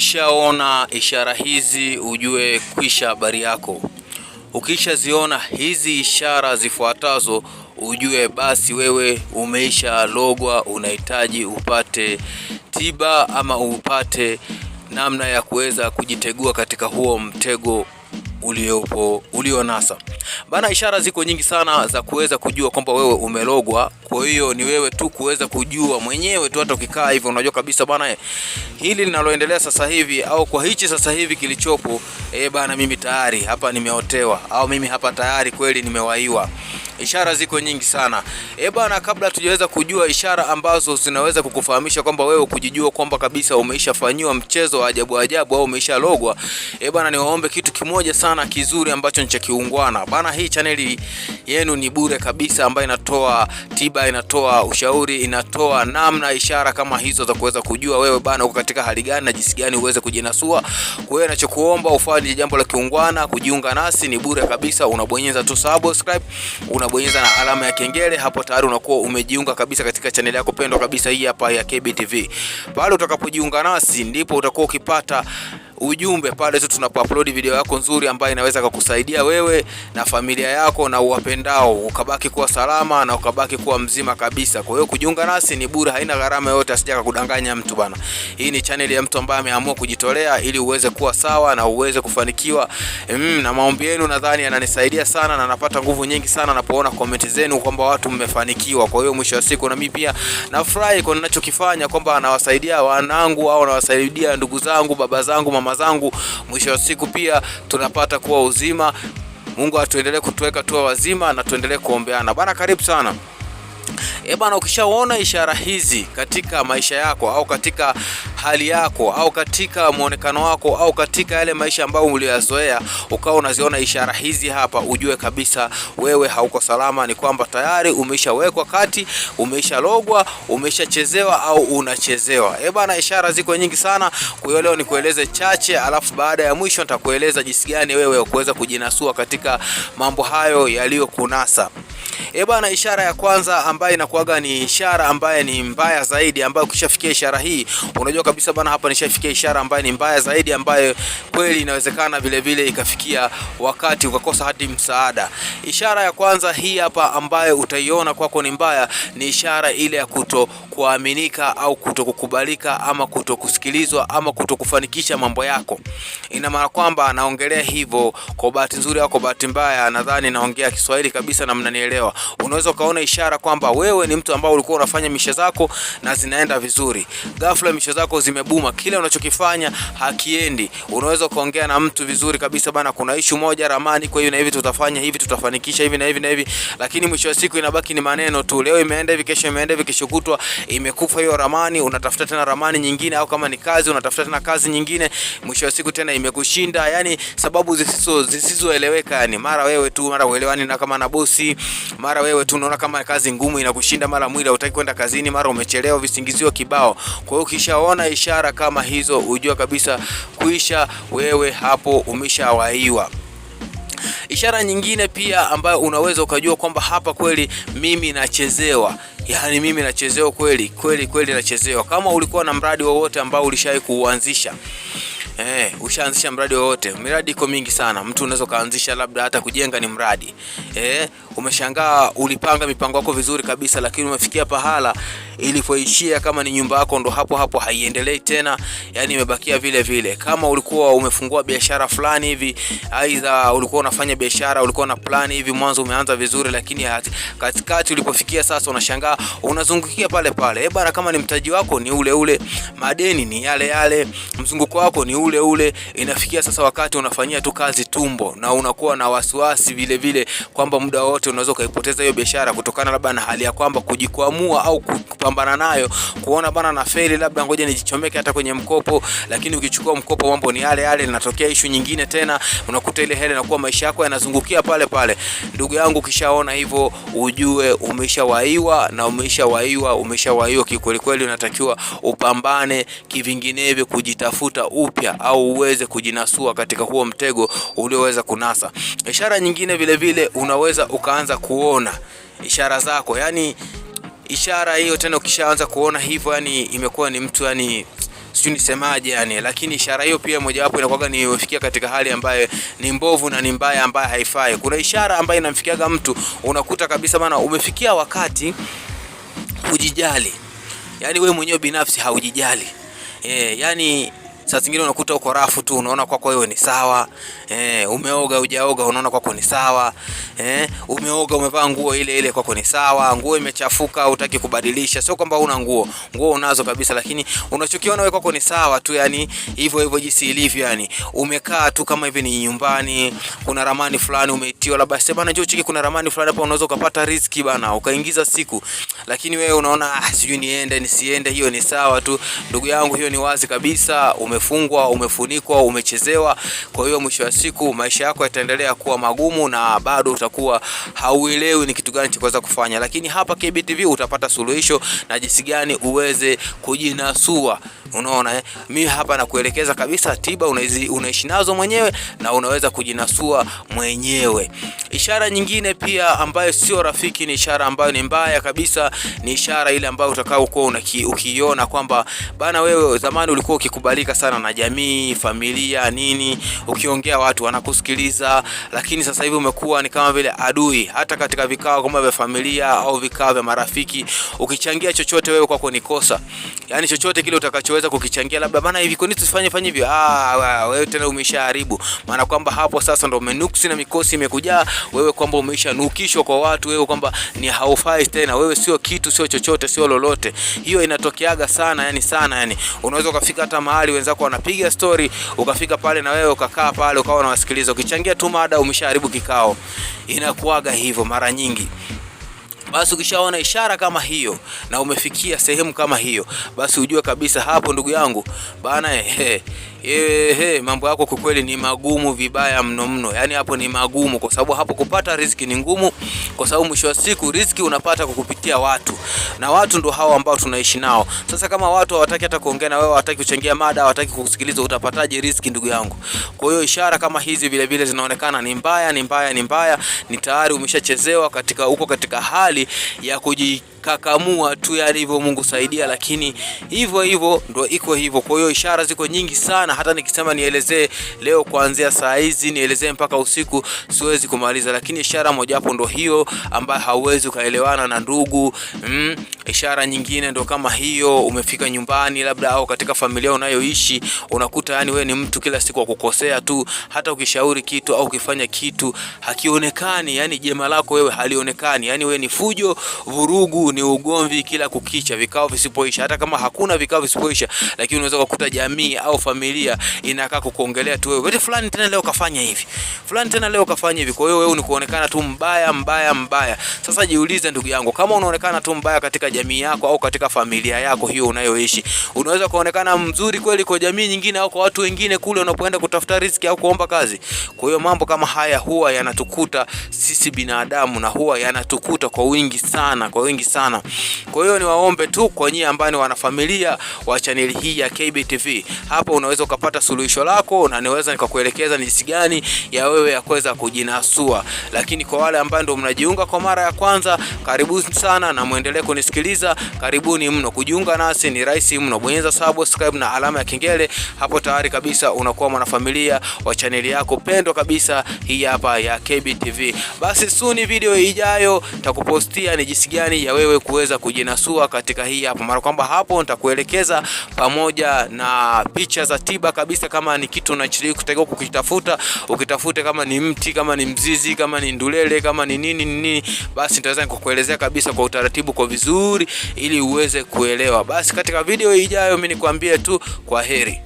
Ukishaona ishara hizi ujue kwisha habari yako. Ukishaziona hizi ishara zifuatazo ujue basi wewe umeisha logwa, unahitaji upate tiba ama upate namna ya kuweza kujitegua katika huo mtego ulionasa. Bana, ishara ziko nyingi sana za kuweza kujua kwamba wewe umelogwa. Kwa hiyo ni wewe tu kuweza kujua mwenyewe tu, hata ukikaa hivyo unajua kabisa bana, hili linaloendelea sasa hivi au kwa hichi sasa hivi kilichopo, bana mimi tayari hapa nimeotewa, au mimi hapa tayari kweli nimewaiwa. Ishara ziko nyingi sana. Bana, kabla tujaweza kujua ishara ambazo zinaweza kukufahamisha kwamba wewe kujijua kwamba kabisa umeishafanywa mchezo wa ajabu au umeisha logwa, bana niwaombe kitu kimoja sana kizuri ambacho ni cha kiungwana. Bana, hii chaneli yenu ni bure kabisa, ambayo inatoa tiba, inatoa ushauri, inatoa namna ishara kama hizo za kuweza kujua wewe bana uko katika hali gani na jinsi gani uweze kujinasua. Kwa hiyo ninachokuomba ufanye jambo la kiungwana, kujiunga nasi ni bure kabisa. Unabonyeza tu subscribe, unabonyeza na alama ya kengele, hapo tayari unakuwa umejiunga kabisa katika chaneli yako pendwa kabisa hii hapa ya KBTV. Pale utakapojiunga nasi ndipo utakuwa ukipata ujumbe pale tu tunapoupload video yako nzuri ambayo inaweza kukusaidia wewe na familia yako na uwapendao ukabaki kuwa salama na ukabaki kuwa mzima kabisa. Kwa hiyo kujiunga nasi ni bure, haina gharama yoyote, asija kudanganya mtu bana. Hii ni channel ya mtu ambaye ameamua kujitolea ili uweze kuwa sawa na uweze kufanikiwa. Na maombi yenu nadhani yananisaidia sana na napata nguvu nyingi sana napoona comment zenu kwamba watu mmefanikiwa. Kwa hiyo mwisho wa siku na mimi pia nafurahi kwa ninachokifanya kwamba anawasaidia wanangu au anawasaidia ndugu zangu, baba zangu, mama zangu. Mwisho wa siku pia tunapata kuwa uzima. Mungu atuendelee kutuweka tuwa wazima na tuendelee kuombeana. Bana, karibu sana. Bana, ukishaona ishara hizi katika maisha yako au katika hali yako au katika muonekano wako au katika yale maisha ambayo uliyazoea, ukawa unaziona ishara hizi hapa, ujue kabisa wewe hauko salama. Ni kwamba tayari umeshawekwa kati, umeshalogwa, umeshachezewa au unachezewa. Bana, ishara ziko nyingi sana. Kwa hiyo leo nikueleze chache, alafu baada ya mwisho nitakueleza jinsi gani wewe kuweza kujinasua katika mambo hayo yaliyokunasa. Bana, ishara ya kwanza ambayo inakuaga ni ishara ambayo ni mbaya zaidi, ambayo ukishafikia ishara hii unajua kabisa bana, hapa nishafikia ishara ambayo ni mbaya zaidi, ambayo kweli inawezekana vile vile ikafikia wakati ukakosa hadi msaada. Ishara ya kwanza hii hapa ambayo utaiona kwako ni mbaya, ni ishara ile ya kutokuaminika au kutokukubalika ama kutokusikilizwa ama kutokufanikisha mambo yako. Ina maana kwamba naongelea hivyo kwa bahati nzuri au kwa bahati mbaya, nadhani naongea Kiswahili kabisa na mnanielewa. Unaweza kaona ishara kwamba wewe ni mtu ambao ulikuwa unafanya misha zako na zinaenda vizuri, ghafla misha zako zimebuma, kile unachokifanya hakiendi. Unaweza kaongea na mtu vizuri kabisa bana, kuna issue moja ramani, kwa hiyo na hivi tutafanya hivi, tutafanikisha hivi na hivi na hivi, lakini mwisho wa siku inabaki ni maneno tu. Leo imeenda hivi, kesho imeenda hivi, kesho kutwa imekufa hiyo ramani. Unatafuta tena ramani nyingine, au kama ni kazi unatafuta tena kazi nyingine, mwisho wa siku tena imekushinda. Yani sababu zisizoeleweka, yani mara wewe tu, mara uelewani na kama na bosi, mara wewe tu unaona kama kazi ngumu inakushinda, mara mwili hutaki kwenda kazini, mara umechelewa, visingizio kibao. Kwa hiyo ukishaona ishara kama hizo ujua kabisa kuisha, wewe hapo umeshawaiwa. Ishara nyingine pia ambayo unaweza ukajua kwamba hapa kweli mimi nachezewa, yani mimi nachezewa kweli nachezewa. Kama ulikuwa na mradi wowote ambao ulishai kuanzisha, ushaanzisha mradi wowote, miradi iko mingi sana. Mtu unaweza kaanzisha labda hata kujenga ni mradi. Umeshangaa ulipanga mipango yako vizuri kabisa, lakini umefikia pahala ilipoishia, kama ni nyumba yako ndo hapo haiendelei tena, yani imebakia vile vile. Kama ulikuwa umefungua biashara fulani hivi, aidha ulikuwa unafanya biashara, ulikuwa na plan hivi, mwanzo umeanza vizuri, lakini katikati ulipofikia sasa unashangaa unazungukia pale pale. Bana, kama ni mtaji wako ni ule, madeni ni yale, mzunguko wako ni ule, inafikia sasa wakati unafanyia tu kazi tumbo, na unakuwa na wasiwasi vile vile kwamba muda wote unaweza kuipoteza hiyo biashara kutokana labda na hali ya kwamba kujikwamua au kupambana nayo, kuona bana na faili, labda ngoja nijichomeke hata kwenye mkopo. Lakini ukichukua mkopo mambo ni yale, inatokea issue nyingine tena, unakuta ile hela inakuwa maisha yako yanazungukia pale pale. Ndugu yangu, kishaona hivyo ujue umeshawaiwa, na umeshawaiwa kikweli kweli. Unatakiwa upambane kivinginevyo kujitafuta upya au uweze kujinasua katika huo mtego ulioweza kunasa. Ishara nyingine vile vile unaweza ukaanza kuona ishara zako, yani ishara hiyo tena ukishaanza kuona hivyo, yani imekuwa ni mtu, yani sio nisemaje yani, lakini ishara hiyo pia mojawapo inakuwa ni umefikia katika hali ambayo ni mbovu na ni mbaya, ambayo haifai. Kuna ishara ambayo inamfikiaga mtu unakuta kabisa bana umefikia wakati kujijali, yani wewe mwenyewe binafsi haujijali. Yani saa zingine unakuta uko rafu tu, unaona kwako wewe ni sawa. Umeoga hujaoga, unaona kwako ni sawa. Umeoga umevaa nguo ile ile, kwako ni sawa. Nguo imechafuka hutaki kubadilisha, sio kwamba una nguo unazo kabisa, lakini unachokiona wewe kwako ni sawa tu, yani hivyo hivyo jinsi ilivyo. Yani umekaa tu kama hivi ni nyumbani, kuna ramani fulani umeitiwa, labda sema bana njoo cheki kuna ramani fulani hapa, unaweza ukapata riziki bana, ukaingiza siku. Lakini wewe unaona sijui niende nisiende, hiyo ni sawa tu. Ndugu yangu, hiyo ni wazi kabisa umefungwa, umefunikwa, umechezewa. Kwa hiyo mwisho wa siku maisha yako yataendelea kuwa magumu na bado utakuwa hauelewi ni kitu gani cha kuweza kufanya. Lakini hapa KBTV utapata suluhisho na jinsi gani uweze kujinasua. Unaona mimi hapa nakuelekeza kabisa tiba unaishi nazo mwenyewe na unaweza kujinasua mwenyewe. Ishara nyingine pia ambayo sio rafiki, ni ishara ambayo ni mbaya kabisa, ni ishara ile ambayo utakao kuwa ukiiona kwamba bana wewe zamani ulikuwa ukikubalika sana na jamii, familia, nini, ukiongea watu wanakusikiliza, lakini sasa hivi umekuwa ni kama vile adui. Hata katika vikao kama vya familia au vikao vya marafiki, ukichangia chochote wewe kwako ni kosa. Yani chochote kile utakachoweza kukichangia, labda bana hivi kwa nini tusifanye hivi, wewe tena umeshaharibu. Maana kwamba hapo sasa ndo menuksi na mikosi imekuja wewe, kwamba umeshanukishwa kwa watu wewe kwamba ni haufai tena, wewe sio kitu, sio chochote, sio lolote. Hiyo inatokeaga sana, yani sana. Yani unaweza ukafika hata mahali wenzako wanapiga story, ukafika pale na wewe ukakaa pale ukawa unawasikiliza, ukichangia tu mada umeshaharibu kikao. Inakuaga hivyo mara nyingi. Basi ukishaona ishara kama hiyo na umefikia sehemu kama hiyo, basi ujue kabisa hapo ndugu yangu bana mambo yako kwa kweli ni magumu vibaya mno. Yani hapo ni magumu, kwa sababu hapo kupata riziki ni ngumu, kwa sababu mwisho wa siku riziki unapata kukupitia watu, na watu ndo hao ambao tunaishi nao. Sasa kama watu hawataki hata kuongea na wewe, hawataki kuchangia mada, hawataki kukusikiliza, utapataje riziki ndugu yangu? Kwa hiyo ishara kama hizi vile vile zinaonekana ni mbaya, ni tayari umeshachezewa katika hali ya kujikakamua tu, yani hivyo Mungu saidia, lakini hivyo ndo iko hivyo. Kwa hiyo ishara ziko nyingi sana, hata nikisema nielezee leo kuanzia saa hizi nielezee mpaka usiku siwezi kumaliza, lakini ishara moja hapo ndo hiyo ambayo hauwezi kaelewana na ndugu. Ishara nyingine ndo kama hiyo, umefika nyumbani labda au katika familia unayoishi, unakuta yani wewe ni mtu kila siku wa kukosea tu, hata ukishauri kitu au ukifanya kitu hakionekani, yani jema lako wewe halionekani, yani wewe ni fujo, vurugu, ni ugomvi kila kukicha, vikao visipoisha. Hata kama hakuna vikao visipoisha, lakini unaweza kukuta jamii au familia inakaa kukuongelea tu wewe, fulani tena leo kafanya hivi, fulani tena leo kafanya hivi. Kwa hiyo wewe unaonekana tu mbaya. Sasa jiulize ndugu yangu, kama unaonekana tu mbaya katika jamii yako au katika familia yako hiyo unayoishi, unaweza kuonekana mzuri kweli kwa jamii nyingine au kwa watu wengine kule unapoenda kutafuta riziki au kuomba kazi? Kwa hiyo mambo kama haya huwa yanatukuta sisi binadamu, na huwa yanatukuta kwa wingi sana. Kwa hiyo niwaombe tu kwa nyinyi ambao ni wanafamilia wa channel hii ya KBTV, hapo unaweza ukapata suluhisho lako na niweza nikakuelekeza ni jinsi gani ya wewe ya kuweza kujinasua. Lakini kwa wale ambao ndio mnajiunga kwa mara ya kwanza, karibu sana na muendelee kunisikiliza. Karibuni mno. Kujiunga nasi ni rahisi mno. Bonyeza subscribe na alama ya kengele, hapo tayari kabisa unakuwa mwanafamilia wa channel yako pendwa kabisa hii hapa ya KBTV. Basi soon video ijayo nitakupostia ni jinsi gani ya wewe kuweza kujinasua katika hii hapa. Mara kwamba hapo nitakuelekeza pamoja na picha za tiba kabisa, kama ni kitu unachotaka kukitafuta, ukitafute kama ni mti, kama ni mzizi, kama ni ndulele, kama ni nini, basi nitaweza nikukuelezea kabisa kwa utaratibu kwa vizuri ili uweze kuelewa. Basi katika video ijayo mimi nikwambie tu kwa heri.